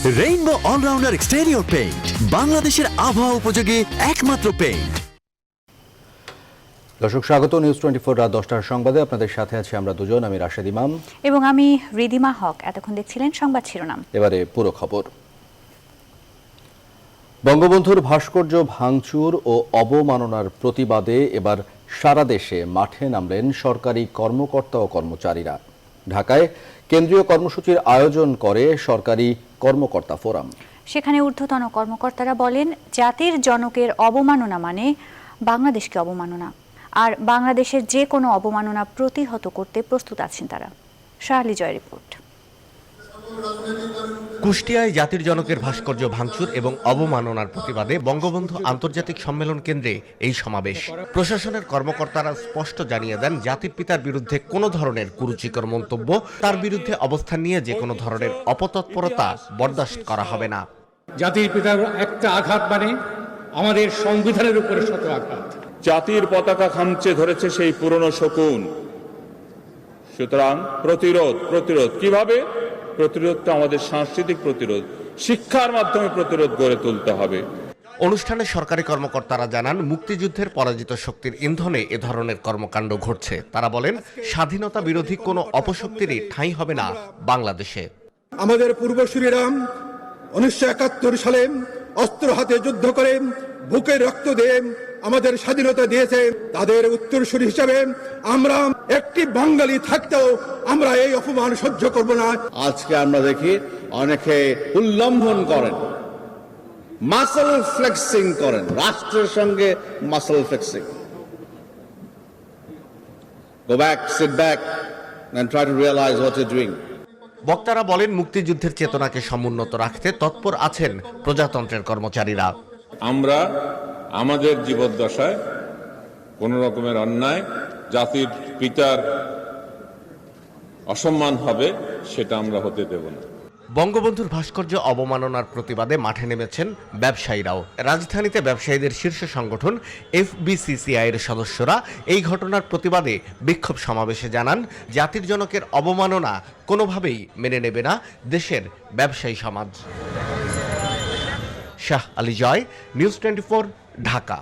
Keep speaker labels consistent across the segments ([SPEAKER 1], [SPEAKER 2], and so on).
[SPEAKER 1] Rainbow allrounder exterior paint, বাংলাদেশের আবহাওয়া উপযোগী একমাত্র পেইন্ট।
[SPEAKER 2] দর্শক স্বাগত নিউজ 24 রাত 10টার সংবাদে আপনাদের সাথে আছি আমরা দুজন, আমি রাশেদ ইমাম
[SPEAKER 3] এবং আমি রিদিমা হক। এতক্ষণ দেখছিলেন সংবাদ শিরোনাম,
[SPEAKER 2] এবারে পুরো খবর। বঙ্গবন্ধুর ভাস্কর্য ভাঙচুর ও অবমাননার প্রতিবাদে এবার সারা দেশে মাঠে নামলেন সরকারি কর্মকর্তা ও কর্মচারীরা। ঢাকায় কেন্দ্রীয় কর্মসূচির আয়োজন করে সরকারি কর্মকর্তা ফোরাম।
[SPEAKER 3] সেখানে ঊর্ধ্বতন কর্মকর্তারা বলেন, জাতির জনকের অবমাননা মানে বাংলাদেশকে অবমাননা, আর বাংলাদেশের যে কোনো অবমাননা প্রতিহত করতে প্রস্তুত আছেন তারা। শাহলি জয় রিপোর্ট।
[SPEAKER 4] কুষ্টিয়ায় জাতির জনকের ভাস্কর্য ভাঙচুর এবং অবমাননার প্রতিবাদে বঙ্গবন্ধু আন্তর্জাতিক সম্মেলন কেন্দ্রে এই সমাবেশ। প্রশাসনের কর্মকর্তারা স্পষ্ট জানিয়ে দেন, জাতির পিতার বিরুদ্ধে কোনো ধরনের কুরুচিকর মন্তব্য, তার বিরুদ্ধে অবস্থান নিয়ে যে কোনো ধরনের অপতৎপরতা বরদাস্ত করা হবে না।
[SPEAKER 5] জাতির পিতার একটা আঘাত মানে আমাদের সংবিধানের উপরে শত আঘাত।
[SPEAKER 6] জাতির পতাকা খামচে ধরেছে সেই পুরনো শকুন। সুতরাং প্রতিরোধ কিভাবে? প্রতিরোধটা আমাদের সাংস্কৃতিক প্রতিরোধ, শিক্ষার মাধ্যমে প্রতিরোধ গড়ে তুলতে হবে।
[SPEAKER 4] অনুষ্ঠানে সরকারি কর্মকর্তারা জানান, মুক্তিযুদ্ধের পরাজিত শক্তির ইন্ধনে এ ধরনের কর্মকাণ্ড ঘটছে। তারা বলেন, স্বাধীনতা বিরোধী কোনো অপশক্তিরই ঠাঁই হবে না বাংলাদেশে।
[SPEAKER 7] আমাদের পূর্বসূরীরা 1971 সালে অস্ত্র হাতে যুদ্ধ করে বুকের রক্ত দিয়ে আমাদের স্বাধীনতা দিয়েছে। তাদের উত্তরসূরি হিসাবে আমরা একটি বাঙালি থাকতেও আমরা এই অপমান সহ্য করব না।
[SPEAKER 8] আজকে আমরা দেখি অনেকে উল্লঙ্ঘন করেন, মাসল ফ্লেক্সিং করেন, রাষ্ট্রের সঙ্গে muscle flexing. Go back, sit back and try to realize what you're doing.
[SPEAKER 4] বক্তারা বলেন, মুক্তিযুদ্ধের চেতনাকে সমুন্নত রাখতে তৎপর আছেন প্রজাতন্ত্রের কর্মচারীরা।
[SPEAKER 6] আমরা আমাদের জীবদ্দশায় কোন রকমের অন্যায়, জাতির পিতার অসম্মান হবে সেটা আমরা হতে দেব না।
[SPEAKER 4] বঙ্গবন্ধুর ভাস্কর্য অবমাননার প্রতিবাদে মাঠে নেমেছেন ব্যবসায়ীরাও। রাজধানীতে ব্যবসায়ীদের শীর্ষ সংগঠন FBCCI এর সদস্যরা এই ঘটনার প্রতিবাদে বিক্ষোভ সমাবেশে জানান, জাতির জনকের অবমাননা কোনোভাবেই মেনে নেবে না দেশের ব্যবসায়ী সমাজ। শাহ আলী জয়, নিউজ 24, ঢাকা।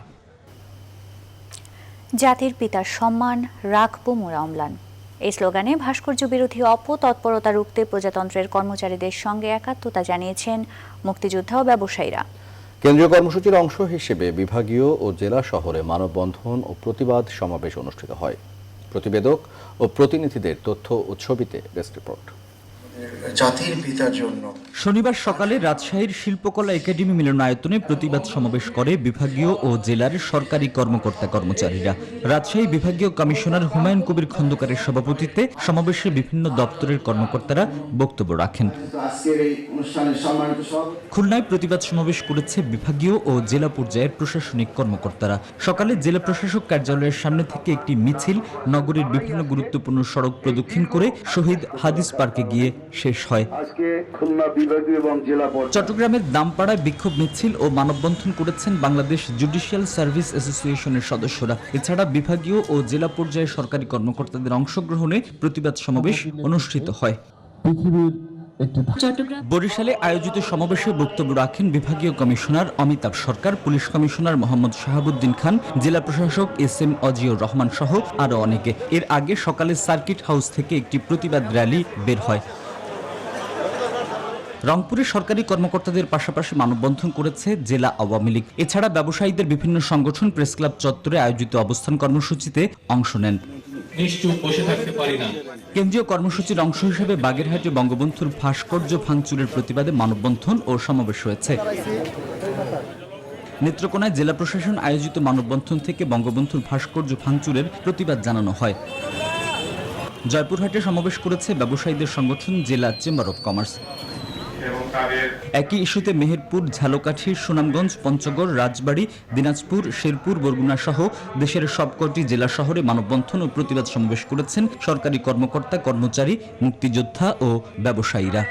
[SPEAKER 3] জাতির পিতার সম্মান রাখবো মোরা অম্লান, এই স্লোগানে ভাস্কর্য বিরোধী অপতৎপরতা রুখতে প্রজাতন্ত্রের কর্মচারীদের সঙ্গে একাত্মতা জানিয়েছেন মুক্তিযোদ্ধা ও ব্যবসায়ীরা।
[SPEAKER 2] কেন্দ্রীয় কর্মসূচির অংশ হিসেবে বিভাগীয় ও জেলা শহরে মানববন্ধন ও প্রতিবাদ সমাবেশ অনুষ্ঠিত হয়। প্রতিবেদক ও প্রতিনিধিদের তথ্য ও ছবিতে ডেস্ক রিপোর্ট।
[SPEAKER 9] জাতির পিতার জন্য
[SPEAKER 10] শনিবার সকালে রাজশাহীর শিল্পকলা একাডেমি মিলনায়তনে প্রতিবাদ সমাবেশ করে বিভাগীয় ও জেলার সরকারি কর্মকর্তা কর্মচারীরা। রাজশাহী বিভাগীয় কমিশনার হুমায়ুন কবির খন্দকারের সভাপতিত্বে সমাবেশে বিভিন্ন দপ্তরের কর্মকর্তারা বক্তব্য রাখেন। খুলনায় প্রতিবাদ সমাবেশ করেছে বিভাগীয় ও জেলা পর্যায়ের প্রশাসনিক কর্মকর্তারা। সকালে জেলা প্রশাসক কার্যালয়ের সামনে থেকে একটি মিছিল নগরীর বিভিন্ন গুরুত্বপূর্ণ সড়ক প্রদক্ষিণ করে শহীদ হাদিস পার্কে গিয়ে শেষ হয়। চট্টগ্রামের দামপাড়ায় বিক্ষোভ মিছিল ও মানববন্ধন করেছেন বাংলাদেশ জুডিশিয়াল সার্ভিস অ্যাসোসিয়েশনের সদস্যরা। এছাড়া বিভাগীয় ও জেলা পর্যায়ে সরকারি কর্মকর্তাদের অংশগ্রহণে প্রতিবাদ সমাবেশ অনুষ্ঠিত হয়। বরিশালে আয়োজিত সমাবেশে বক্তব্য রাখেন বিভাগীয় কমিশনার অমিতাভ সরকার, পুলিশ কমিশনার মোহাম্মদ শাহাবুদ্দিন খান, জেলা প্রশাসক SM অজিউর রহমান সহ আরো অনেকে। এর আগে সকালে সার্কিট হাউস থেকে একটি প্রতিবাদ র্যালি বের হয়। রংপুরে সরকারি কর্মকর্তাদের পাশাপাশি মানববন্ধন করেছে জেলা আওয়ামী লীগ। এছাড়া ব্যবসায়ীদের বিভিন্ন সংগঠন প্রেস ক্লাব চত্বরে আয়োজিত অবস্থান কর্মসূচিতে অংশ নেন। কেন্দ্রীয় কর্মসূচির অংশ হিসেবে বাগেরহাটে বঙ্গবন্ধুর ভাস্কর্য ভাঙচুরের প্রতিবাদে মানববন্ধন ও সমাবেশ হয়েছে। নেত্রকোনায় জেলা প্রশাসন আয়োজিত মানববন্ধন থেকে বঙ্গবন্ধুর ভাস্কর্য ভাঙচুরের প্রতিবাদ জানানো হয়। জয়পুরহাটে সমাবেশ করেছে ব্যবসায়ীদের সংগঠন জেলা চেম্বার অব কমার্স। একই ইস্যুতে মেহেরপুর, ঝালকাঠি, সুনামগঞ্জ, পঞ্চগড়, রাজবাড়ী, দিনাজপুর, শেরপুর, বরগুনা সহ দেশের সবকটি জেলা শহরে মানববন্ধন ও প্রতিবাদ সমাবেশ করেছেন সরকারি কর্মকর্তা, কর্মচারী, মুক্তিযোদ্ধা ও ব্যবসায়ীরা।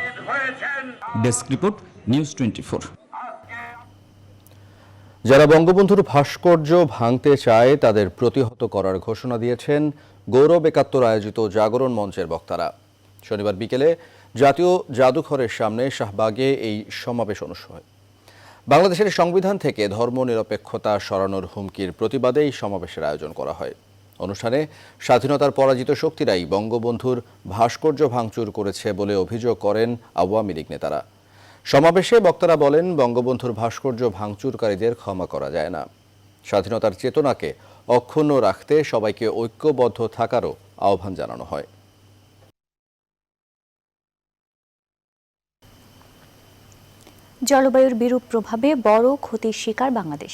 [SPEAKER 10] Desk report, news 24।
[SPEAKER 2] যারা বঙ্গবন্ধুর ভাস্কর্য ভাঙতে চায় তাদের প্রতিহত করার ঘোষণা দিয়েছেন গৌরব ৭১ আয়োজিত জাগরণ মঞ্চের বক্তারা। শনিবার বিকেলে জাতীয় জাদুঘরের সামনে শাহবাগে এই সমাবেশ অনুষ্ঠিত হয়। বাংলাদেশের সংবিধান থেকে ধর্মনিরপেক্ষতা সরানোর হুমকির প্রতিবাদে এই সমাবেশের আয়োজন করা হয়। অনুষ্ঠানে স্বাধীনতার পরাজিত শক্তিরাই বঙ্গবন্ধুর ভাস্কর্য ভাঙচুর করেছে বলে অভিযোগ করেন আওয়ামী লীগ নেতারা। সমাবেশে বক্তারা বলেন, বঙ্গবন্ধুর ভাস্কর্য ভাঙচুরকারীদের ক্ষমা করা যায় না। স্বাধীনতার চেতনাকে অক্ষুণ্ণ রাখতে সবাইকে ঐক্যবদ্ধ থাকারও আহ্বান জানানো হয়।
[SPEAKER 3] জলবায়ুর বিরূপ প্রভাবে বড় ক্ষতির শিকার বাংলাদেশ।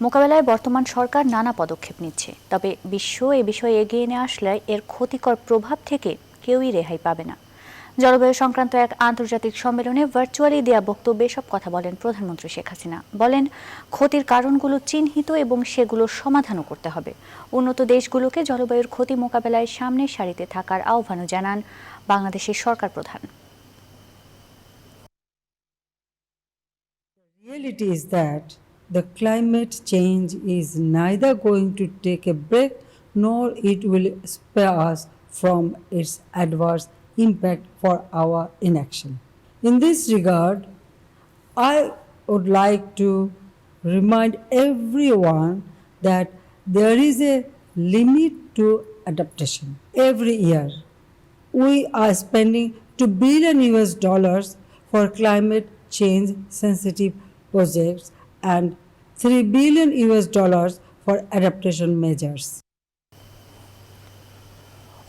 [SPEAKER 3] মোকাবেলায় বর্তমান সরকার নানা পদক্ষেপ নিচ্ছে, তবে বিশ্ব এ বিষয়ে এগিয়ে নিয়ে আসলে এর ক্ষতিকর প্রভাব থেকে কেউই রেহাই পাবে না। জলবায়ু সংক্রান্ত এক আন্তর্জাতিক সম্মেলনে ভার্চুয়ালি দেয়া বক্তব্যে সব কথা বলেন প্রধানমন্ত্রী শেখ হাসিনা। বলেন, ক্ষতির কারণগুলো চিহ্নিত এবং সেগুলোর সমাধানও করতে হবে। উন্নত দেশগুলোকে জলবায়ুর ক্ষতি মোকাবেলায় সামনের সারিতে থাকার আহ্বানও জানান বাংলাদেশের সরকার প্রধান।
[SPEAKER 11] Reality is that the climate change is neither going to take a break nor it will spare us from its adverse impact for our inaction. In this regard, I would like to remind everyone that there is a limit to adaptation. Every year, we are spending $2 billion for climate change sensitive projects and $3 billion for adaptation measures.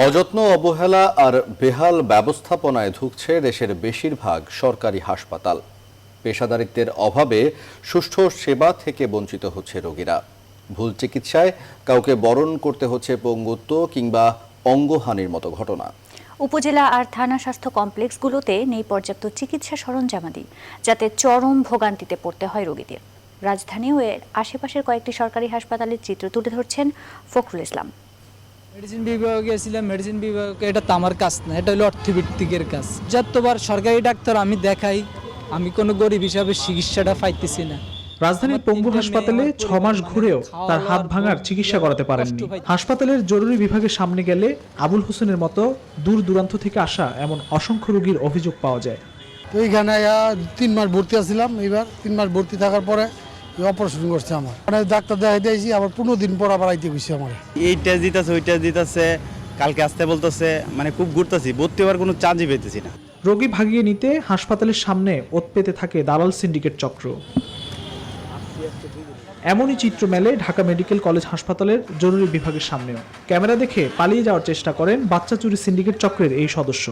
[SPEAKER 2] অযত্ন, অবহেলা আর বেহাল ব্যবস্থাপনায় ধুঁকছে দেশের বেশিরভাগ সরকারি হাসপাতাল। পেশাদারিত্বের অভাবে সুষ্ঠু সেবা থেকে বঞ্চিত হচ্ছে রোগীরা। ভুল চিকিৎসায় কাউকে বরণ করতে হচ্ছে পঙ্গুত্ব কিংবা অঙ্গহানির মতো ঘটনা।
[SPEAKER 3] উপজেলা আর থানা স্বাস্থ্য কমপ্লেক্সগুলোতে নেই পর্যাপ্ত চিকিৎসা সরঞ্জামাদি, যাতে চরম ভোগান্তিতে পড়তে হয় রোগীদের। রাজধানী ও এর আশেপাশের কয়েকটি সরকারি হাসপাতালের চিত্র তুলে ধরছেন ফখরুল ইসলাম।
[SPEAKER 12] মেডিসিন বিভাগে গিয়েছিলাম, মেডিসিন বিভাগে এটা তো আমার কাজ না, এটা হলো অর্থোপেডিকের কাজ। যতবার সরকারি ডাক্তার আমি দেখাই, আমি কোনো গরিব হিসাবে চিকিৎসাটা পাইতেছি না।
[SPEAKER 13] রাজধানীর পঙ্গু হাসপাতালে 6 মাস ঘুরেও তার হাত ভাঙার চিকিৎসা করাতে পারেননি। হাসপাতালের জরুরি বিভাগের সামনে গেলে আবুল হোসেনের মতো দূর দূরান্ত থেকে আসা এমন অসংখ্য রোগীর অভিযোগ পাওয়া যায়।
[SPEAKER 14] তো এইখানে 3 মাস ভর্তি আছিলাম, এবার 3 মাস ভর্তি থাকার পরে অপারেশন করছে আমার। মানে ডাক্তার দেখাই দিয়েছি, আবার 15 দিন পর আবার আইতে গেছি। আমার
[SPEAKER 15] এই টেস্ট দিতেছে, ওই টেস্ট দিতেছে, কালকে আসতে বলতেছে, মানে খুব ঘুরতেছি, ভর্তি হওয়ার কোনো চান্সই পেতেছি না।
[SPEAKER 13] রোগী ভাগিয়ে নিতে হাসপাতালের সামনে ওত পেতে থাকে দালাল সিন্ডিকেট চক্র। এমনই চিত্র মেলে ঢাকা মেডিকেল কলেজ হাসপাতালের জরুরি বিভাগের সামনেও। ক্যামেরা দেখে পালিয়ে যাওয়ার চেষ্টা করেন বাচ্চা চুরি সিন্ডিকেট চক্রের এই সদস্য।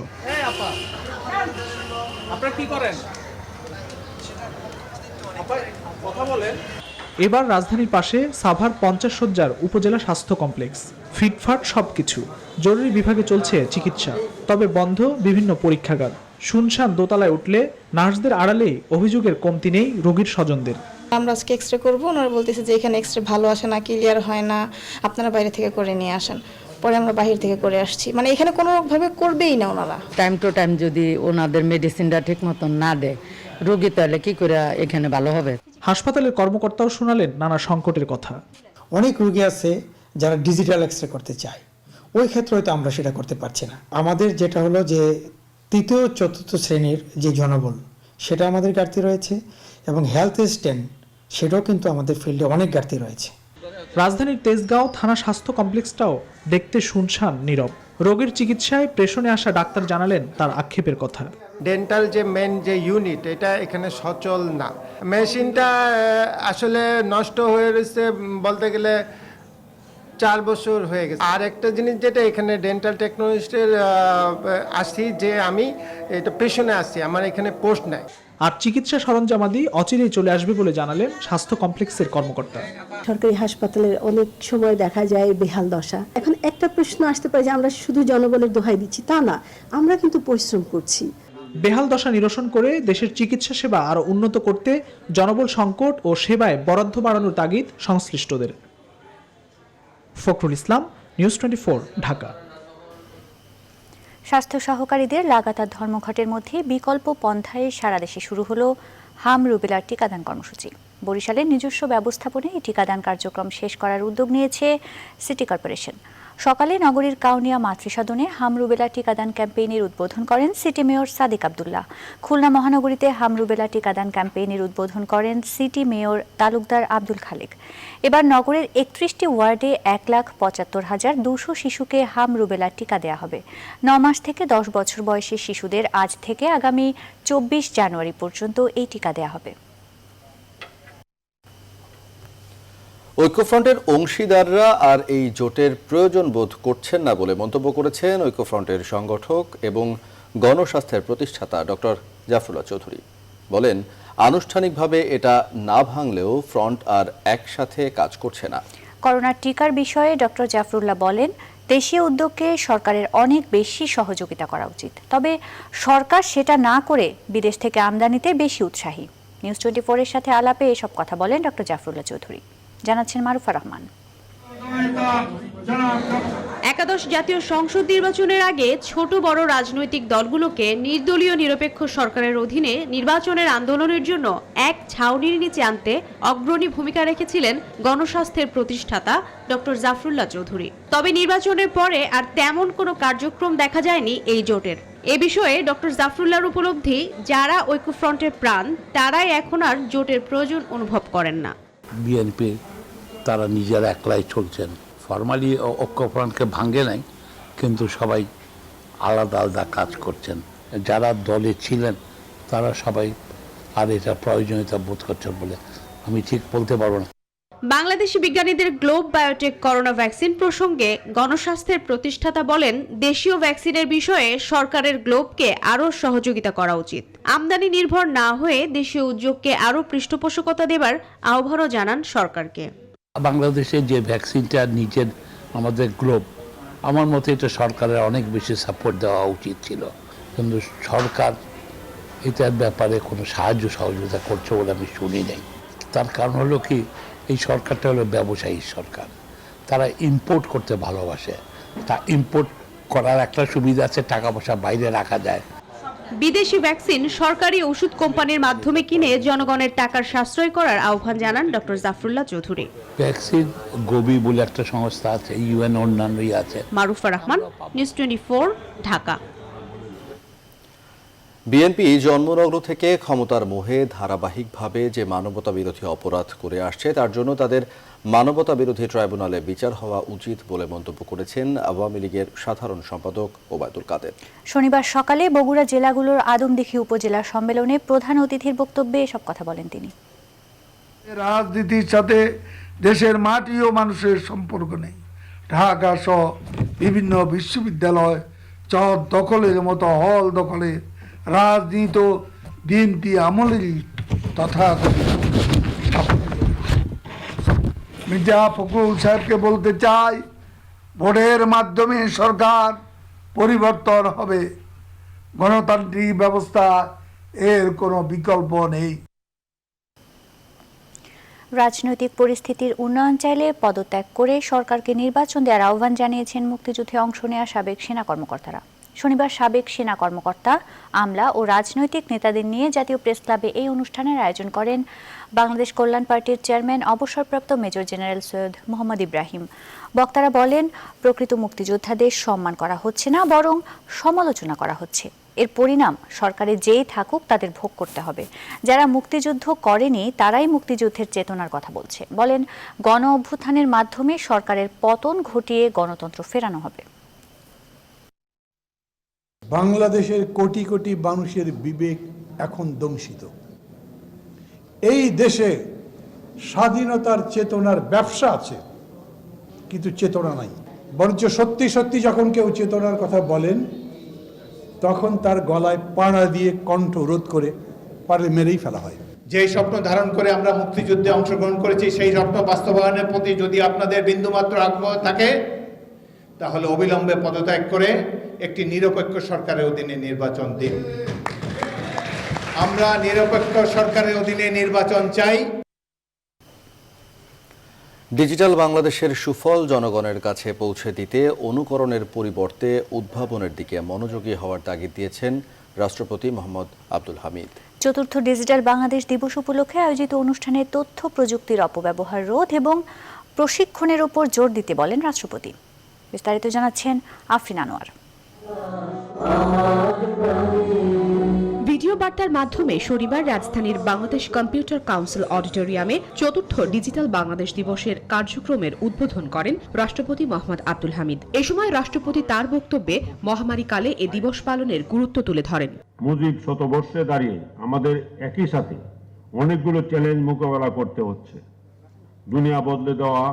[SPEAKER 13] এবার রাজধানীর পাশে সাভার 50 শয্যার উপজেলা স্বাস্থ্য কমপ্লেক্স। ফিটফাট সবকিছু, জরুরি বিভাগে চলছে চিকিৎসা, তবে বন্ধ বিভিন্ন পরীক্ষাগার। শুনশান দোতলায় উঠলে নার্সদের আড়ালেই অভিযোগের কমতি নেই রোগীর স্বজনদের।
[SPEAKER 16] আমরা আজকে এক্সরে করবো, ওনারা বলতেছে যে এখানে এক্সরে ভালো আসে না, ক্লিয়ার হয় না, আপনারা বাইরে থেকে করে নিয়ে আসেন। পরে আমরা বাহির থেকে করে আসছি, মানে এখানে কোনোভাবে করবেই না ওনারা।
[SPEAKER 17] টাইম টু টাইম যদি ওনাদের মেডিসিনটা ঠিক মতন না দেয়, রোগী তাহলে কি করে এখানে ভালো হবে?
[SPEAKER 13] হাসপাতালের কর্মকর্তাও শোনালেন নানা সংকটের কথা।
[SPEAKER 18] অনেক রোগী আছে যারা ডিজিটাল এক্সরে করতে চায়, ওই ক্ষেত্রে হয়তো আমরা সেটা করতে পারছি না। আমাদের যেটা হলো যে 3য় 4র্থ শ্রেণীর যে জনবল, সেটা আমাদের ঘাটতি রয়েছে, এবং হেলথ অ্যাসিস্ট্যান্ট সেটাও কিন্তু আমাদের ফিল্ডে অনেক ঘাটতি রয়েছে।
[SPEAKER 13] রাজধানীর তেজগাঁও থানা স্বাস্থ্য কমপ্লেক্সটাও দেখতে শুনশান, নীরব। রোগীর চিকিৎসায় প্রেষণে আসা ডাক্তার জানালেন তার আক্ষেপের কথা।
[SPEAKER 19] ডেন্টাল যে মেন যে ইউনিট, এটা এখানে সচল না। মেশিনটা আসলে নষ্ট হয়ে রয়েছে বলতে গেলে 4 বছর হয়ে গেছে। আর একটা জিনিস যেটা এখানে ডেন্টাল টেকনোলজিস্টের আসি, যে আমি এটা পেশনে আসছি, আমার এখানে পোস্ট নাই।
[SPEAKER 13] আর চিকিৎসা সরঞ্জামাদি অচিরেই চলে আসবে বলে জানালেন স্বাস্থ্য কমপ্লেক্সের কর্মকর্তা।
[SPEAKER 20] সরকারি হাসপাতালের অনেক সময় দেখা যায় বেহাল দশা। এখন একটা প্রশ্ন আসতে পারে যে আমরা শুধু জনবলের দোহাই দিচ্ছি, তা না, আমরা কিন্তু পরিশ্রম করছি।
[SPEAKER 13] বেহাল দশা নিরসন করে দেশের চিকিৎসা সেবা আরো উন্নত করতে জনবল সংকট ও সেবায় বরাদ্দ বাড়ানোর তাগিদ সংশ্লিষ্টদের। ফখরুল ইসলাম, নিউজ 24, ঢাকা।
[SPEAKER 3] স্বাস্থ্য সহকারীদের লাগাতার ধর্মঘটের মধ্যে বিকল্প পন্থায় সারা দেশে শুরু হলো হাম রুবেলার টিকাদান কর্মসূচি। বরিশালের নিজস্ব ব্যবস্থাপনায় এই টিকাদান কার্যক্রম শেষ করার উদ্যোগ নিয়েছে সিটি কর্পোরেশন। সকালে নগরীর কাউনিয়া মাতৃসদনে হামরুবেলা টিকাদান ক্যাম্পেইনের উদ্বোধন করেন সিটি মেয়র সাদিক আব্দুল্লাহ। খুলনা মহানগরীতে হামরুবেলা টিকাদান ক্যাম্পেইনের উদ্বোধন করেন সিটি মেয়র তালুকদার আব্দুল খালেক। এবার নগরের 31টি ওয়ার্ডে 1,75,200 শিশুকে হামরুবেলা টিকা দেওয়া হবে। 9 মাস থেকে 10 বছর বয়সী শিশুদের আজ থেকে আগামী 24 জানুয়ারি পর্যন্ত এই টিকা দেওয়া হবে।
[SPEAKER 2] ঐক্যফ্রন্টের অংশীদাররা আর এই জোটের প্রয়োজন বোধ করছেন না বলে মন্তব্য করেছেন ঐক্যফ্রন্টের সংগঠক এবং গণস্বাস্থ্যের প্রতিষ্ঠাতা ডক্টর জাফরুল্লাহ চৌধুরী। বলেন, আনুষ্ঠানিকভাবে এটা না ভাঙলেও ফ্রন্ট আর একসাথে কাজ করছে না।
[SPEAKER 3] করোনার টিকার বিষয়ে ডক্টর জাফরুল্লাহ বলেন, দেশীয় উদ্যোগকে সরকারের অনেক বেশি সহযোগিতা করা উচিত, তবে সরকার সেটা না করে বিদেশ থেকে আমদানিতে বেশি উৎসাহী। নিউজ 24-এর সাথে আলাপে এসব কথা বলেন ডক্টর জাফরুল্লাহ চৌধুরী। জানাচ্ছেন মারুফা রহমান।
[SPEAKER 21] একাদশ জাতীয় সংসদ নির্বাচনের আগে ছোট বড় রাজনৈতিক দলগুলোকে নির্দলীয় নিরপেক্ষ সরকারের অধীনে নির্বাচনের আন্দোলনের জন্য এক ছাউনির নিচে আনতে অগ্রণী ভূমিকা রেখেছিলেন গণস্বাস্থ্যের প্রতিষ্ঠাতা ডক্টর জাফরুল্লাহ চৌধুরী। তবে নির্বাচনের পরে আর তেমন কোনো কার্যক্রম দেখা যায়নি এই জোটের। এ বিষয়ে ডক্টর জাফরুল্লাহর উপলব্ধি, যারা ঐক্যফ্রন্টের প্রাণ তারাই এখন আর জোটের প্রয়োজন অনুভব করেন না।
[SPEAKER 22] বিএনপি তারা নিজেরা একলাই চলছেন, ফর্মালি ঐক্যফ্রন্টকে ভাঙে নাই, কিন্তু সবাই আলাদা আলাদা কাজ করছেন। যারা দলে ছিলেন তারা সবাই আর এটা প্রয়োজনীয়তা বোধ করছেন বলে আমি ঠিক বলতে পারবো না।
[SPEAKER 21] বাংলাদেশি বিজ্ঞানীদের গ্লোব বায়োটেক করোনা ভ্যাকসিন প্রসঙ্গে গণস্বাস্থ্যের প্রতিষ্ঠাতা বলেন, দেশীয় ভ্যাকসিনের বিষয়ে সরকারের গ্লোবকে আরও সহযোগিতা করা উচিত। আমদানি নির্ভর না হয়ে দেশীয় উদ্যোগকে আরও পৃষ্ঠপোষকতা দেবার আহ্বানও জানান সরকারকে।
[SPEAKER 22] বাংলাদেশে যে ভ্যাকসিনটা নিজের আমাদের গ্লোব, আমার মতে এটা সরকারের অনেক বেশি সাপোর্ট দেওয়া উচিত ছিল, কিন্তু সরকার এটার ব্যাপারে কোনো সাহায্য সহযোগিতা করছে বলে আমি শুনি নাই। তার কারণ হলো কি, এই সরকারটা হলো ব্যবসায়ী সরকার, তারা ইম্পোর্ট করতে ভালোবাসে। তা ইম্পোর্ট করার একটা সুবিধা আছে, টাকা পয়সা বাইরে রাখা যায়।
[SPEAKER 21] বিদেশি ভ্যাকসিন সরকারি ওষুধ কোম্পানির মাধ্যমে কিনে জনগণের টাকার সাশ্রয় করার আহ্বান জানান doctor Zafrullah Chowdhury.
[SPEAKER 22] Vaccine Gobi বলে একটা সংস্থা আছে, ইউএন অন্যান্যই আছে।
[SPEAKER 21] মারুফা রহমান, নিউজ 24, ঢাকা।
[SPEAKER 2] বিএনপি জন্মলগ্ন থেকে ক্ষমতার মোহে ধারাবাহিকভাবে যে মানবতা বিরোধী অপরাধ করে আসছে, তার জন্য তাদের মানবতা বিরোধী ট্রাইব্যুনালে বিচার হওয়া উচিত বলে মন্তব্য করেছেন আওয়ামী লীগের সাধারণ সম্পাদক ওবায়দুল কাদের।
[SPEAKER 3] শনিবার সকালে বগুড়া জেলাগুলোর আদমদীঘি উপজেলা সম্মেলনে প্রধান অতিথির বক্তব্যে এসব কথা বলেন তিনি।
[SPEAKER 23] রাজনীতির সাথে দেশের মাটি ও মানুষের সম্পর্ক নেই। ঢাকা সহ বিভিন্ন বিশ্ববিদ্যালয় চর দখলের মতো হল দখলে রাজনীতি বিএনপি আমলেরই তথাকথিত। মির্জা ফখরুল সাহেবকে বলতে চাই, ভোটের মাধ্যমে সরকার পরিবর্তন হবে, গণতান্ত্রিক ব্যবস্থা এর কোনো বিকল্প নেই।
[SPEAKER 3] রাজনৈতিক পরিস্থিতির উন্নয়ন চাইলে পদত্যাগ করে সরকারকে নির্বাচন দেওয়ার আহ্বান জানিয়েছেন মুক্তিযুদ্ধে অংশ নেওয়া সাবেক সেনা কর্মকর্তারা। শনিবার সাবেক সেনা কর্মকর্তা, আমলা ও রাজনৈতিক নেতাদের নিয়ে জাতীয় প্রেস ক্লাবে এই অনুষ্ঠানের আয়োজন করেন বাংলাদেশ কল্যাণ পার্টির চেয়ারম্যান অবসরপ্রাপ্ত মেজর জেনারেল সৈয়দ মোহাম্মদ ইব্রাহিম। বক্তারা বলেন, প্রকৃত মুক্তিযোদ্ধাদের সম্মান করা হচ্ছে না, বরং সমালোচনা করা হচ্ছে। এর পরিণাম সরকারে যেই থাকুক তাদের ভোগ করতে হবে। যারা মুক্তিযুদ্ধ করেনি তারাই মুক্তিযুদ্ধের চেতনার কথা বলছে। বলেন, গণ অভ্যুত্থানের মাধ্যমে সরকারের পতন ঘটিয়ে গণতন্ত্র ফেরানো হবে।
[SPEAKER 24] বাংলাদেশের কোটি কোটি মানুষের বিবেক এখন দংশিত। এই দেশে স্বাধীনতার চেতনার ব্যবসা আছে, কিন্তু চেতনা নাই। বরঞ্চ সত্যি সত্যি যখন কেউ চেতনার কথা বলেন, তখন তার গলায় পাড়া দিয়ে কণ্ঠ রোধ করে পারে মেরেই ফেলা হয়।
[SPEAKER 25] যে স্বপ্ন ধারণ করে আমরা মুক্তিযুদ্ধে অংশগ্রহণ করেছি, সেই স্বপ্ন বাস্তবায়নের প্রতি যদি আপনাদের বিন্দুমাত্র আগ্রহ থাকে, তাহলে অবিলম্বে পদত্যাগ করে একটি নিরপেক্ষ সরকারের অধীনে নির্বাচন দিন। আমরা নিরপেক্ষ সরকারের অধীনে নির্বাচন চাই।
[SPEAKER 2] ডিজিটাল বাংলাদেশের সুফল জনগণের কাছে পৌঁছে দিতে অনুকরণের পরিবর্তে উদ্ভাবনের দিকে মনোযোগী হওয়ার তাগিদ দিয়েছেন রাষ্ট্রপতি মোহাম্মদ আব্দুল হামিদ।
[SPEAKER 3] চতুর্থ ডিজিটাল বাংলাদেশ দিবস উপলক্ষে আয়োজিত অনুষ্ঠানে তথ্য প্রযুক্তির অপব্যবহার রোধ এবং প্রশিক্ষণের উপর জোর দিতে বলেন রাষ্ট্রপতি। বিস্তারিত জানাচ্ছেন আফরিন আনোয়ার।
[SPEAKER 21] ভিডিও বার্তার মাধ্যমে শনিবার রাজধানীর বাংলাদেশ কম্পিউটার কাউন্সিল অডিটোরিয়ামে চতুর্থ ডিজিটাল বাংলাদেশ দিবসের কার্যক্রমের উদ্বোধন করেন রাষ্ট্রপতি মোহাম্মদ আব্দুল হামিদ। এ সময় রাষ্ট্রপতি তার বক্তব্যে মহামারীকালে এ দিবস পালনের গুরুত্ব তুলে ধরেন।
[SPEAKER 1] মুজিব শতবর্ষে দাঁড়িয়ে আমাদের একই সাথে অনেকগুলো চ্যালেঞ্জ মোকাবেলা করতে হচ্ছে। দুনিয়া বদলে দেওয়া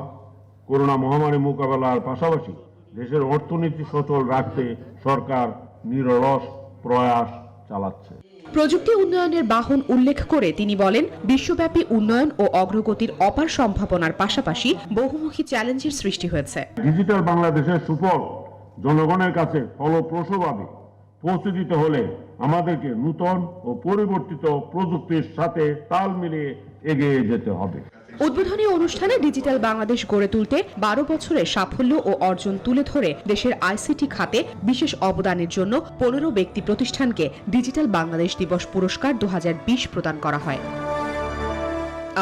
[SPEAKER 1] করোনা মহামারী মোকাবেলার পাশাপাশি দেশের অর্থনীতি সচল রাখতে সরকার নিরলস প্রয়াস চালাচ্ছে।
[SPEAKER 21] প্রযুক্তি উন্নয়নের বাহন উল্লেখ করে তিনি বলেন, বিশ্বব্যাপী উন্নয়ন ও অগ্রগতির অপার সম্ভাবনার পাশাপাশি বহুমুখী চ্যালেঞ্জের সৃষ্টি হয়েছে।
[SPEAKER 1] ডিজিটাল বাংলাদেশের সুফল জনগণের কাছে ফলপ্রসূভাবে পৌঁছে দিতে হলে আমাদেরকে নূতন ও পরিবর্তিত প্রযুক্তির সাথে তাল মিলিয়ে এগিয়ে যেতে হবে।
[SPEAKER 21] উদ্বোধনী অনুষ্ঠানে ডিজিটাল বাংলাদেশ গড়ে তুলতে 12 বছরের সাফল্য ও অর্জন তুলে ধরে দেশের আইসিটি খাতে বিশেষ অবদানের জন্য 15 ব্যক্তি প্রতিষ্ঠানকে ডিজিটাল বাংলাদেশ দিবস পুরস্কার 2020 প্রদান করা হয়।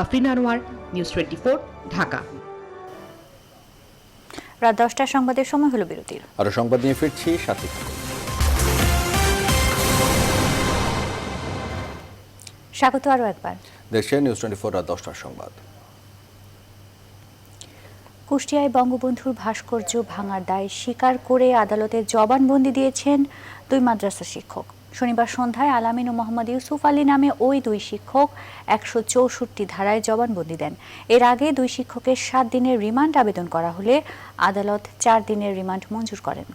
[SPEAKER 21] আফরিন আনোয়ার, নিউজ 24, ঢাকা।
[SPEAKER 3] রাত 10টার সংবাদের সময় হলো বিরতির।
[SPEAKER 2] আরো সংবাদ নিয়ে ফিরছি, সাথে
[SPEAKER 3] স্বাগত আরো একবার।
[SPEAKER 2] দেশে নিউজ 24 রাত 10টার সংবাদ।
[SPEAKER 3] কুষ্টিয়ায় বঙ্গবন্ধুর ভাস্কর্য ভাঙার দায় স্বীকার করে আদালতে জবানবন্দি দিয়েছেন 2 মাদ্রাসা শিক্ষক। শনিবার সন্ধ্যায় আলামিন ও মোহাম্মদ ইউসুফ আলী নামে ওই 2 শিক্ষক 164 ধারায় জবানবন্দি দেন। এর আগে 2 শিক্ষকের 7 দিনের রিমান্ড আবেদন করা হলে আদালত 4 দিনের রিমান্ড মঞ্জুর করেন।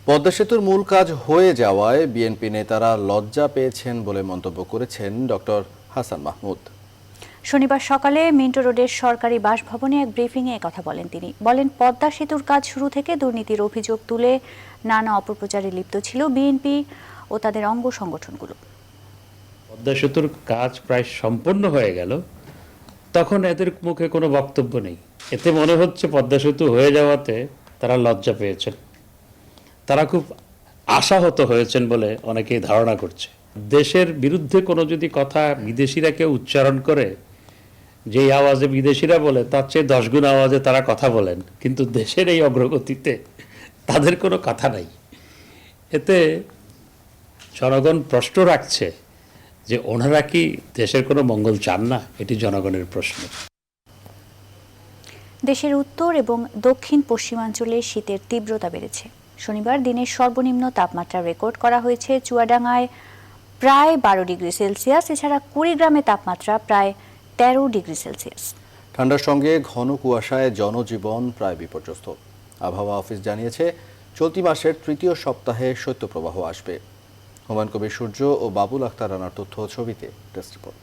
[SPEAKER 2] পদ্মা সেতুর মূল কাজ হয়ে যাওয়ায় বিএনপি নেতারা লজ্জা পেয়েছেন বলে মন্তব্য করেছেন ডক্টর হাসান মাহমুদ।
[SPEAKER 3] শনিবার সকালে মিন্টো রোডের সরকারি বাসভবনে এক ব্রিফিংয়ে কথা বলেন তিনি। বলেন, পদ্মা সেতুর কাজ শুরু থেকে দুর্নীতির অভিযোগ তুলে নানা অপপ্রচারে লিপ্ত ছিল বিএনপি ও তাদের অঙ্গ সংগঠনগুলো।
[SPEAKER 5] পদ্মা সেতুর কাজ প্রায় সম্পন্ন হয়ে গেল, তখন এদের মুখে কোনো বক্তব্য নেই। এতে মনে হচ্ছে পদ্মা সেতু হয়ে যাওয়াতে তারা লজ্জা পেয়েছেন, তারা খুব আশাহত হয়েছেন বলে অনেকেই ধারণা করছে। দেশের বিরুদ্ধে কোনো যদি কথা বিদেশিরা কেউ উচ্চারণ করে, যেই আওয়াজে বিদেশিরা বলে তার চেয়ে 10 গুণ আওয়াজে তারা কথা বলেন, কিন্তু দেশের এই অগ্রগতিতে তাদের কোনো কথা নাই। এতে জনগণ প্রশ্ন রাখছে যে ওনারা কি দেশের কোনো মঙ্গল চান না? এটি জনগণের প্রশ্ন।
[SPEAKER 3] দেশের উত্তর এবং দক্ষিণ পশ্চিমাঞ্চলে শীতের তীব্রতা বেড়েছে। শনিবার দিনের সর্বনিম্ন তাপমাত্রা রেকর্ড করা হয়েছে চুয়াডাঙ্গায় প্রায় 12 ডিগ্রি সেলসিয়াস। এছাড়া কুড়িগ্রামে তাপমাত্রা প্রায় 13 ডিগ্রি সেলসিয়াস।
[SPEAKER 2] ঠান্ডার সঙ্গে ঘন কুয়াশায় জনজীবন প্রায় বিপর্যস্ত। আবহাওয়া অফিস জানিয়েছে, চলতি মাসের 3য় সপ্তাহে শৈত্যপ্রবাহ আসবে। হুমায়ুন কবির সূর্য ও বাবুল আক্তার রানার তথ্য ছবিতে টেস্ট রিপোর্ট।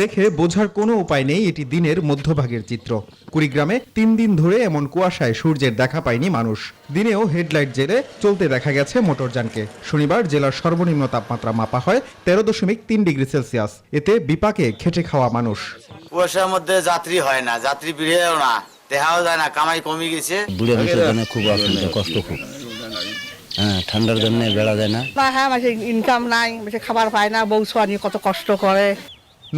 [SPEAKER 6] দেখে বোঝার কোনো উপায় নেই এটি দিনের মধ্যভাগের চিত্র। কুড়িগ্রামে 3 দিন ধরে এমন কুয়াশায় সূর্যের দেখা পায়নি মানুষ। দিনেও হেডলাইট জেলে চলতে দেখা গেছে মোটরযানকে। শনিবার জেলার সর্বনিম্ন তাপমাত্রা মাপা হয় 13.3 ডিগ্রি সেলসিয়াস। এতে বিপাকে খেটে খাওয়া মানুষ।
[SPEAKER 7] কুয়াশার মধ্যে যাত্রী হয় না, যাত্রী বেরিয়েও না, দেখাও যায় না, কামাই কমে গেছে।
[SPEAKER 8] বুড়ে বসে খুব অসুবিধা, কষ্ট খুব। হ্যাঁ, ঠান্ডার জন্য বেড়া যায় না।
[SPEAKER 26] হ্যাঁ, ইনকাম নাই, খাবার পায় না, বউ সোয়ানি কত কষ্ট করে।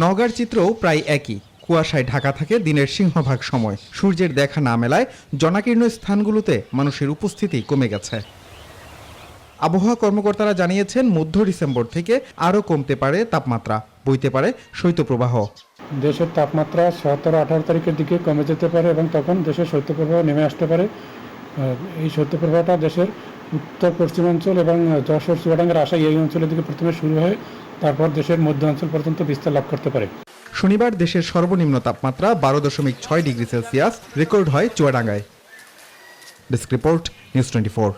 [SPEAKER 6] নওগাঁর চিত্রও প্রায় একই। কুয়াশায় ঢাকা থাকে দিনের সিংহভাগ সময়। সূর্যের দেখা না মেলায় জনাকীর্ণ স্থানগুলোতে মানুষের উপস্থিতি কমে গেছে। আবহাওয়া কর্মকর্তারা জানিয়েছেন, মধ্য ডিসেম্বর থেকে আরও কমতে পারে তাপমাত্রা, বইতে পারে শৈত্যপ্রবাহ।
[SPEAKER 27] দেশের তাপমাত্রা 17-18 তারিখের দিকে কমে যেতে পারে এবং তখন দেশের শৈত্যপ্রবাহ নেমে আসতে পারে। এই শৈত্যপ্রবাহটা দেশের উত্তর পশ্চিমাঞ্চল এবং যশোর চুয়াডাঙ্গার আশা এই অঞ্চলের দিকে প্রথমে শুরু হয়, তারপর দেশের মধ্য অঞ্চল পর্যন্ত বিস্তার লাভ করতে পারে।
[SPEAKER 6] শনিবার দেশের সর্বনিম্ন তাপমাত্রা 12.6 ডিগ্রি সেলসিয়াস রেকর্ড হয় চুয়াডাঙ্গায়। Desk report, news 24।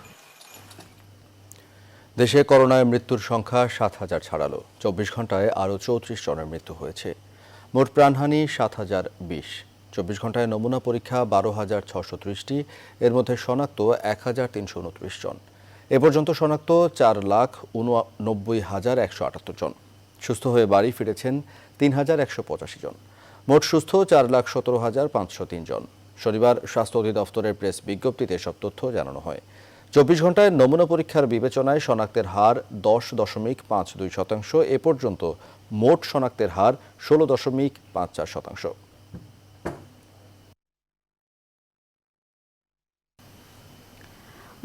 [SPEAKER 2] দেশে করোনায় মৃত্যুর সংখ্যা 7,000 ছাড়ালো। 24 ঘন্টায় আরও 34 জনের মৃত্যু হয়েছে। মোট প্রাণহানি 7,020। 24 ঘন্টায় নমুনা পরীক্ষা 12,630টি, এর মধ্যে শনাক্ত 1,329 জন। এ পর্যন্ত শনাক্ত 4,89,178 জন। সুস্থ হয়ে বাড়ি ফিরেছেন 3,185 জন। মোট সুস্থ 4,17,503 জন। শনিবার স্বাস্থ্য অধিদপ্তরের প্রেস বিজ্ঞপ্তিতে সব তথ্য জানানো হয়। 24 ঘন্টায় নমুনা পরীক্ষার বিবেচনায় শনাক্তের হার 10.52%। এ পর্যন্ত মোট শনাক্তের হার 16.54%।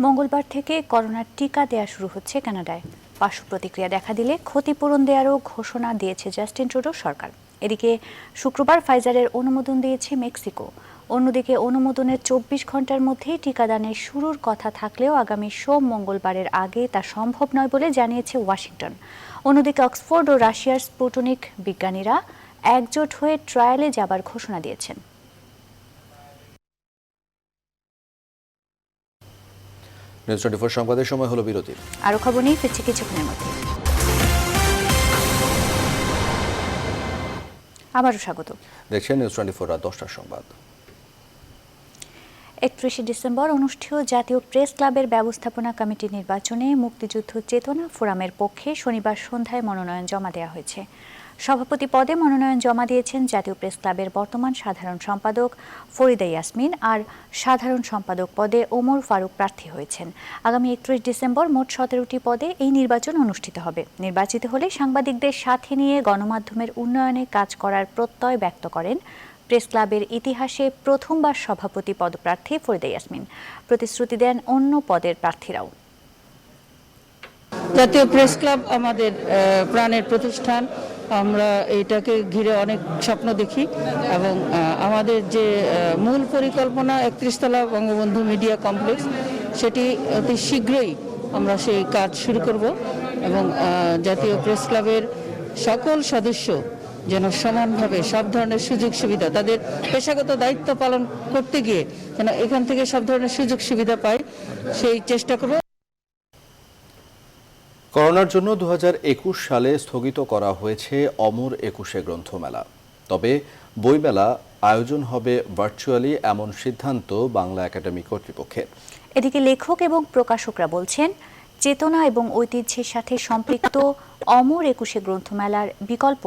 [SPEAKER 3] মঙ্গলবার থেকে করোনার টিকা দেয়া শুরু হচ্ছে কানাডায়। পার্শ্ব প্রতিক্রিয়া দেখা দিলে ক্ষতিপূরণ দেওয়ারও ঘোষণা দিয়েছে জাস্টিন ট্রুডো সরকার। এদিকে শুক্রবার ফাইজারের অনুমোদন দিয়েছে মেক্সিকো। অন্যদিকে অনুমোদনের 24 ঘন্টার মধ্যেই টিকাদানের শুরুর কথা থাকলেও আগামী মঙ্গলবারের আগে তা সম্ভব নয় বলে জানিয়েছে ওয়াশিংটন। অন্যদিকে অক্সফোর্ড ও রাশিয়ার স্পুটনিক বিজ্ঞানীরা একজোট হয়ে ট্রায়ালে যাবার ঘোষণা দিয়েছেন।
[SPEAKER 2] নিউজ 24 সংবাদের সময় হলো বিরতি।
[SPEAKER 3] আরো খবর নিয়ে ফিরছি কিছুক্ষণের মধ্যে। আবারও স্বাগত।
[SPEAKER 2] দেখছেন নিউজ 24 রাত 10টার সংবাদ।
[SPEAKER 3] 31 ডিসেম্বর অনুষ্ঠেয় জাতীয় প্রেস ক্লাবের ব্যবস্থাপনা কমিটি নির্বাচনে মুক্তিযুদ্ধ চেতনা ফোরামের পক্ষে শনিবার সন্ধ্যায় মনোনয়ন জমা দেওয়া হয়েছে। সভাপতি পদে মনোনয়ন জমা দিয়েছেন জাতীয় প্রেস ক্লাবের বর্তমান সাধারণ সম্পাদক ফরিদা ইয়াসমিন, আর সাধারণ সম্পাদক পদে ওমর ফারুক প্রার্থী হয়েছেন। আগামী 31 ডিসেম্বর মোট 17টি পদে এই নির্বাচন অনুষ্ঠিত হবে। নির্বাচিত হলে সাংবাদিকদের সাথে নিয়ে গণমাধ্যমের উন্নয়নে কাজ করার প্রত্যয় ব্যক্ত করেন প্রেস ক্লাবের ইতিহাসে প্রথমবার সভাপতি পদপ্রার্থী ফরিদা ইয়াসমিন। প্রতিশ্রুতি দেন অন্য পদের প্রার্থীরাও।
[SPEAKER 17] জাতীয় প্রেস ক্লাব আমাদের প্রাণের প্রতিষ্ঠান। আমরা এটাকে ঘিরে অনেক স্বপ্ন দেখি এবং আমাদের যে মূল পরিকল্পনা 31 তলা বঙ্গবন্ধু মিডিয়া কমপ্লেক্স, সেটি অতি শীঘ্রই আমরা সেই কাজ শুরু করব এবং জাতীয় প্রেস ক্লাবের সকল সদস্য যেন সমানভাবে সব ধরনের সুযোগ সুবিধা, তাদের পেশাগত দায়িত্ব পালন করতে গিয়ে যেন এখান থেকে সব ধরনের সুযোগ সুবিধা পায়, সেই চেষ্টা করব।
[SPEAKER 2] করোনার জন্য 2021 সালে স্থগিত করা হয়েছে অমর একুশে গ্রন্থমেলা। তবে বইমেলা আয়োজন হবে ভার্চুয়ালি, এমন সিদ্ধান্ত বাংলা একাডেমি কর্তৃপক্ষের।
[SPEAKER 3] এদিকে লেখক এবং প্রকাশকরা বলছেন, চেতনা এবং ঐতিহ্যের সাথে সম্পৃক্ত অমর একুশে গ্রন্থমেলার বিকল্প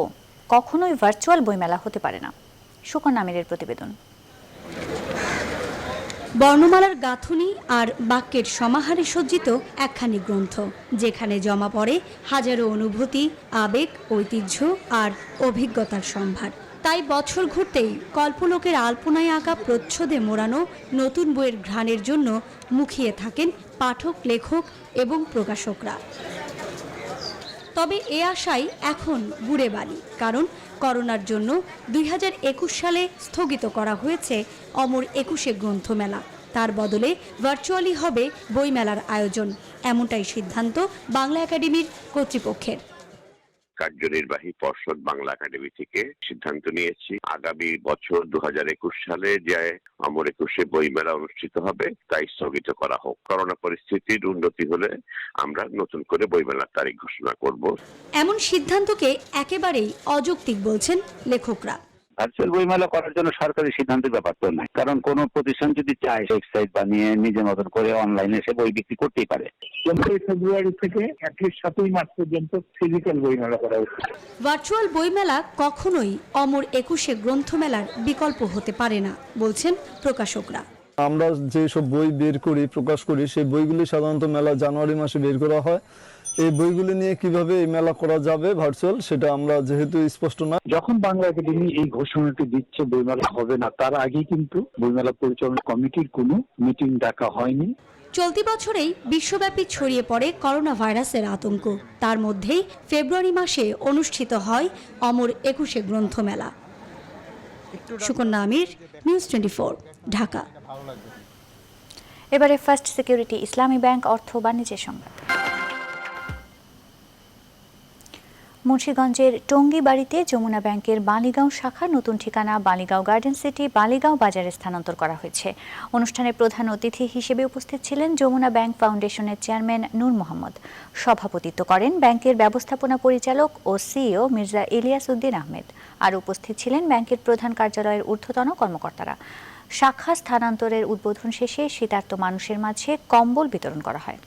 [SPEAKER 3] কখনোই ভার্চুয়াল বইমেলা হতে পারে না। সুকন্যা আমিরের প্রতিবেদন।
[SPEAKER 4] বর্ণমালার গাঁথুনি আর বাক্যের সমাহারে সজ্জিত একখানি গ্রন্থ, যেখানে জমা পড়ে হাজারো অনুভূতি, আবেগ, ঐতিহ্য আর অভিজ্ঞতার সম্ভার। তাই বছর ঘুরতেই কল্পলোকের আলপনায় আঁকা প্রচ্ছদে মোড়ানো নতুন বইয়ের ঘ্রাণের জন্য মুখিয়ে থাকেন পাঠক, লেখক এবং প্রকাশকরা। তবে এ আশাই এখন গুড়ে বালি, কারণ করোনার জন্য 2021 সালে স্থগিত করা হয়েছে অমর একুশে গ্রন্থমেলা। তার বদলে ভার্চুয়ালি হবে বইমেলার আয়োজন, এমনটাই সিদ্ধান্ত বাংলা একাডেমির কর্তৃপক্ষের।
[SPEAKER 9] কার্যনির্বাহী পর্ষদ বাংলা একাডেমি থেকে সিদ্ধান্ত নিয়েছি, আগামী বছর 2021 সালে যে অমর একুশে বইমেলা অনুষ্ঠিত হবে তাই স্থগিত করা হোক। করোনা পরিস্থিতির উন্নতি হলে আমরা নতুন করে বইমেলার তারিখ ঘোষণা করব।
[SPEAKER 4] এমন সিদ্ধান্তকে একেবারেই অযৌক্তিক বলছেন লেখকরা।
[SPEAKER 10] ভার্চুয়াল বইমেলা করার জন্য সরকারি সিদ্ধান্তের ব্যাপার তো নয়, কারণ কোনো প্রতিষ্ঠান যদি চায় ওয়েবসাইট বানিয়ে নিজের মতন করে অনলাইনে সে বই বিক্রি করতেই পারে।
[SPEAKER 23] 15 ফেব্রুয়ারি থেকে 7ই মার্চ পর্যন্ত ফিজিক্যাল বইমেলা করা উচিত।
[SPEAKER 4] ভার্চুয়াল বইমেলা কখনোই অমর একুশে গ্রন্থমেলার বিকল্প হতে পারে না, বলছেন প্রকাশকরা।
[SPEAKER 11] আমরা যেসব বই বের করি, প্রকাশ করি, সেই বইগুলি সাধারণত মেলা জানুয়ারি মাসে বের করা হয়। এই বইগুলি নিয়ে কিভাবে এই মেলা করা যাবে ভার্চুয়াল, সেটা আমরা যেহেতু স্পষ্ট না।
[SPEAKER 10] যখন বাংলা একাডেমি এই ঘোষণাটি দিচ্ছে বইমেলা হবে না, তার আগে কিন্তু বইমেলা পরিচালনা কমিটির কোনো মিটিং ডাকা হয়নি।
[SPEAKER 4] চলতি বছরেই বিশ্বব্যাপী ছড়িয়ে পড়ে করোনা ভাইরাসের আতঙ্ক। তার মধ্যেই ফেব্রুয়ারি মাসে অনুষ্ঠিত হয় অমর একুশে গ্রন্থমেলা। সুকন্যা আমির, নিউজ 24, ঢাকা।
[SPEAKER 3] এবারে ফার্স্ট সিকিউরিটি ইসলামী ব্যাংক অর্থ বাণিজ্যের সংবাদ। মুন্সিগঞ্জের টঙ্গীবাড়িতে যমুনা ব্যাংকের বালিগাঁও শাখা নতুন ঠিকানা বালিগাঁও গার্ডেন সিটি বালিগাঁও বাজারে স্থানান্তর করা হয়েছে। অনুষ্ঠানে প্রধান অতিথি হিসেবে উপস্থিত ছিলেন যমুনা ব্যাংক ফাউন্ডেশনের চেয়ারম্যান নূর মোহাম্মদ। সভাপতিত্ব করেন ব্যাংকের ব্যবস্থাপনা পরিচালক ও সিইও মির্জা ইলিয়াস উদ্দিন আহমেদ। আর উপস্থিত ছিলেন ব্যাংকের প্রধান কার্যালয়ের ঊর্ধ্বতন কর্মকর্তারা। শাখা স্থানান্তরের উদ্বোধন শেষে শীতার্ত মানুষের মাঝে কম্বল বিতরণ করা হয়।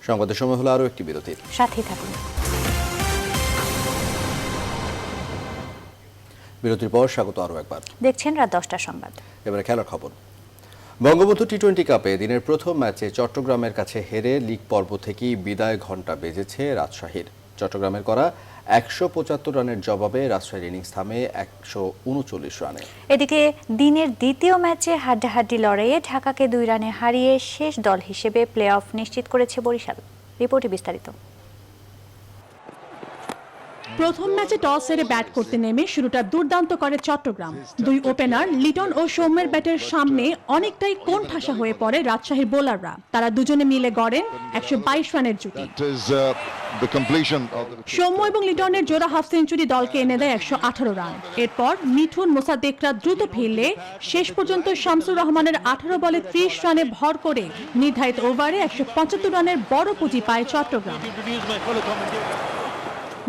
[SPEAKER 2] সংবাদের সময় হলো আরও একটি বিরতি,
[SPEAKER 3] সাথেই থাকুন।
[SPEAKER 2] বিরতির পর স্বাগত আরও একবার।
[SPEAKER 3] দেখছেন রাত 10টার সংবাদ।
[SPEAKER 2] এবারে খেলার খবর। বঙ্গবন্ধু টি-20 কাপে দিনের প্রথম ম্যাচে চট্টগ্রামের কাছে হেরে লিগ পর্ব থেকেই বিদায় ঘণ্টা বেজেছে রাজশাহীর। চট্টগ্রামের করা 175 রানের জবাবে রাজশাহীর ইনিংস থামে 139 রানে।
[SPEAKER 3] এদিকে দিনের দ্বিতীয় ম্যাচে হাড্ডাহাড্ডি লড়াইয়ে ঢাকাকে 2 রানে হারিয়ে শেষ দল হিসেবে প্লে অফ নিশ্চিত করেছে বরিশাল। রিপোর্টে বিস্তারিত।
[SPEAKER 12] প্রথম ম্যাচে টস হেরে ব্যাট করতে নেমে শুরুটা দুর্দান্ত করে চট্টগ্রাম। দুই ওপেনার লিটন ও সৌম্যের ব্যাটের সামনে অনেকটাই কোণঠাসা হয়ে পড়ে রাজশাহীর বোলাররা। তারা দুজনে মিলে গড়েন 122 রানের জুটি। সৌম্য এবং লিটনের জোড়া হাফ সেঞ্চুরি দলকে এনে দেয় 118 রান। এরপর মিঠুন মোসাদ্দেকরা দ্রুত ফিরলে শেষ পর্যন্ত শামসুর রহমানের 18 বলে 30 রানে ভর করে নির্ধারিত ওভারে 175 রানের বড় পুঁজি পায় চট্টগ্রাম।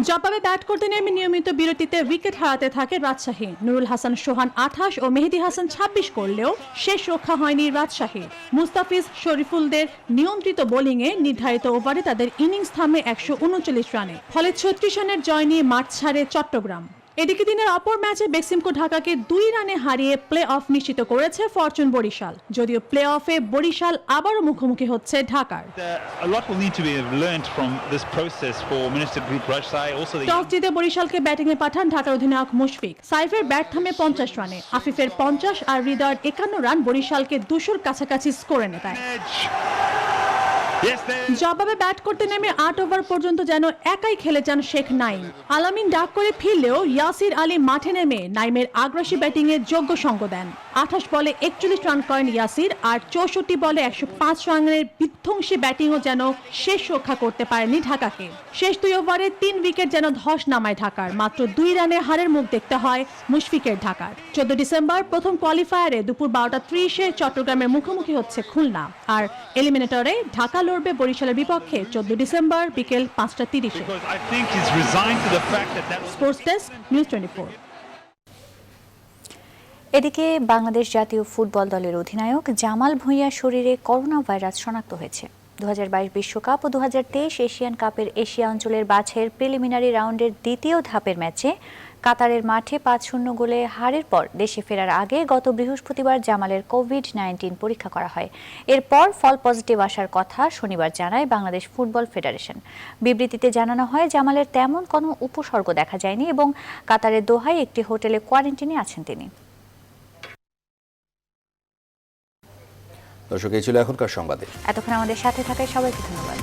[SPEAKER 12] জবাবে ব্যাট করতে নেমে নিয়মিত বিরতিতে উইকেট হারাতে থাকে রাজশাহী। নুরুল হাসান সোহান 28 ও মেহেদী হাসান 26 করলেও শেষ রক্ষা হয়নি রাজশাহীর। মুস্তাফিজ শরীফুলদের নিয়ন্ত্রিত বোলিংয়ে নির্ধারিত ওভারে তাদের ইনিংস থামে 139 রানে। ফলে 36 রানের জয় নিয়ে মাঠ ছাড়ে চট্টগ্রাম। এদিকে দিনের অপর ম্যাচে বেক্সিমকো ঢাকাকে 2 রানে হারিয়ে প্লে অফ নিশ্চিত করেছে ফরচুন বরিশাল। যদিও প্লে অফে বরিশাল আবারও মুখোমুখি হচ্ছে ঢাকার। টস জিতে বরিশালকে ব্যাটিংয়ে পাঠান ঢাকার অধিনায়ক মুশফিক। সাইফের ব্যাট থামে 50 রানে। আফিফের 50 আর হৃদয়ের 51 রান বরিশালকে 200-র কাছাকাছি স্কোর এনে দেয়। জবাবে ব্যাট করতে নেমে 8 ওভার পর্যন্ত যেন একাই খেলে যান শেখ নাইম। আলামিন ডাক করে ফিরলেও ইয়াসির আলী মাঠে নেমে নাইমের আগ্রাসী ব্যাটিংয়ে যোগ্য সঙ্গ দেন। 28 বলে 41 রান করেন ইয়াসির, আর 64 বলে 105 রানের বিধ্বংসী ব্যাটিংও যেন শেষ রক্ষা করতে পারেনি ঢাকাকে। শেষ 2 ওভারে 3 উইকেট যেন ধস নামায় ঢাকার। মাত্র 2 রানে হারের মুখ দেখতে হয় মুশফিকের ঢাকার। 14 ডিসেম্বর প্রথম কোয়ালিফায়ারে দুপুর 12:30-এ চট্টগ্রামের মুখোমুখি হচ্ছে খুলনা। আর এলিমিনেটরে ঢাকা লড়বে বরিশালের বিপক্ষে 14 ডিসেম্বর বিকেল 5:30-এ। Sports desk, news 24।
[SPEAKER 3] এদিকে বাংলাদেশ জাতীয় ফুটবল দলের অধিনায়ক জামাল ভুঁইয়ার শরীরে করোনা ভাইরাস শনাক্ত হয়েছে। 2022 বিশ্বকাপ ও 2023 এশিয়ান কাপের এশিয়া অঞ্চলের বাছাইয়ের প্রিলিমিনারি রাউন্ডের দ্বিতীয় ধাপের ম্যাচে কাতারের মাঠে 5-0 গোলে হারের পর দেশে ফেরার আগে গত বৃহস্পতিবার জামালের কোভিড-19 পরীক্ষা করা হয়। এরপর ফল পজিটিভ আসার কথা শনিবার জানায় বাংলাদেশ ফুটবল ফেডারেশন। বিবৃতিতে জানানো হয় জামালের তেমন কোনো উপসর্গ দেখা যায়নি এবং কাতারের দোহায় একটি হোটেলে কোয়ারেন্টিনে আছেন তিনি।
[SPEAKER 2] দর্শক, এই ছিল এখনকার সংবাদে।
[SPEAKER 3] এতক্ষণ আমাদের সাথে থাকায় সবাইকে ধন্যবাদ।